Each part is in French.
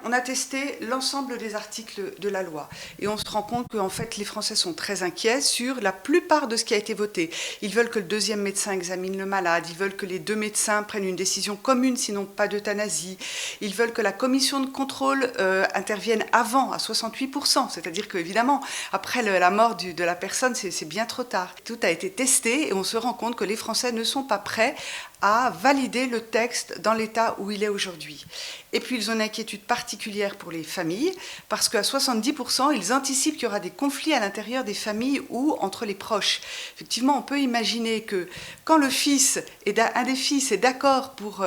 On a testé l'ensemble des articles de la loi et on se rend compte qu'en fait les Français sont très inquiets sur la plupart de ce qui a été voté. Ils veulent que le deuxième médecin examine le malade, ils veulent que les deux médecins prennent une décision commune, sinon pas d'euthanasie. Ils veulent que la commission de contrôle intervienne avant, à 68%, c'est-à-dire qu'évidemment, après la mort de la personne, c'est bien trop tard. Tout a été testé et on se rend compte que les Français ne sont pas prêts à valider le texte dans l'état où il est aujourd'hui. Et puis ils ont une inquiétude particulière pour les familles, parce qu'à 70%, ils anticipent qu'il y aura des conflits à l'intérieur des familles ou entre les proches. Effectivement, on peut imaginer que quand un des fils est d'accord pour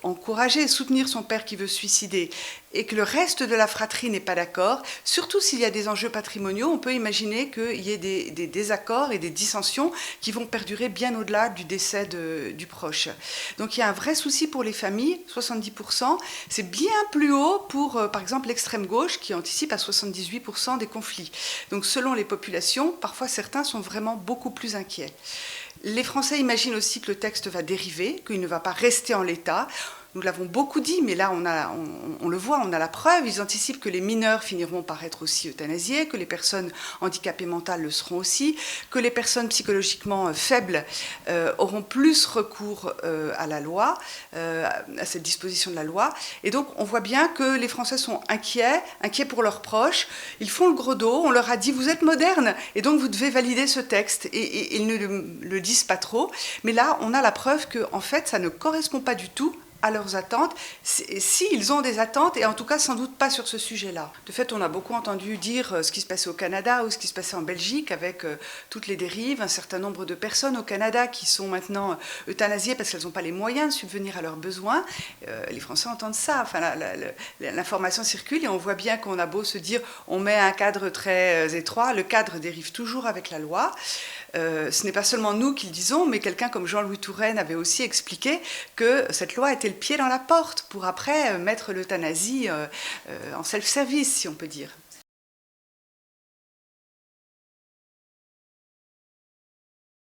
encourager et soutenir son père qui veut se suicider et que le reste de la fratrie n'est pas d'accord, surtout s'il y a des enjeux patrimoniaux, on peut imaginer qu'il y ait des désaccords et des dissensions qui vont perdurer bien au-delà du décès du proche. Donc il y a un vrai souci pour les familles, 70%, c'est bien plus haut pour, par exemple, l'extrême gauche qui anticipe à 78% des conflits. Donc selon les populations, parfois certains sont vraiment beaucoup plus inquiets. Les Français imaginent aussi que le texte va dériver, qu'il ne va pas rester en l'état. Nous l'avons beaucoup dit, mais là on le voit, on a la preuve. Ils anticipent que les mineurs finiront par être aussi euthanasiés, que les personnes handicapées mentales le seront aussi, que les personnes psychologiquement faibles auront plus recours à la loi, à cette disposition de la loi. Et donc on voit bien que les Français sont inquiets pour leurs proches. Ils font le gros dos, on leur a dit vous êtes modernes et donc vous devez valider ce texte. Et ils ne le disent pas trop. Mais là on a la preuve que en fait ça ne correspond pas du tout à leurs attentes, si ils ont des attentes, et en tout cas sans doute pas sur ce sujet-là. De fait, on a beaucoup entendu dire ce qui se passait au Canada ou ce qui se passait en Belgique avec toutes les dérives, un certain nombre de personnes au Canada qui sont maintenant euthanasiées parce qu'elles n'ont pas les moyens de subvenir à leurs besoins. Les Français entendent ça, enfin, l'information circule et on voit bien qu'on a beau se dire on met un cadre très étroit, le cadre dérive toujours avec la loi. Ce n'est pas seulement nous qui le disons, mais quelqu'un comme Jean-Louis Touraine avait aussi expliqué que cette loi était le pied dans la porte pour après mettre l'euthanasie en self-service, si on peut dire.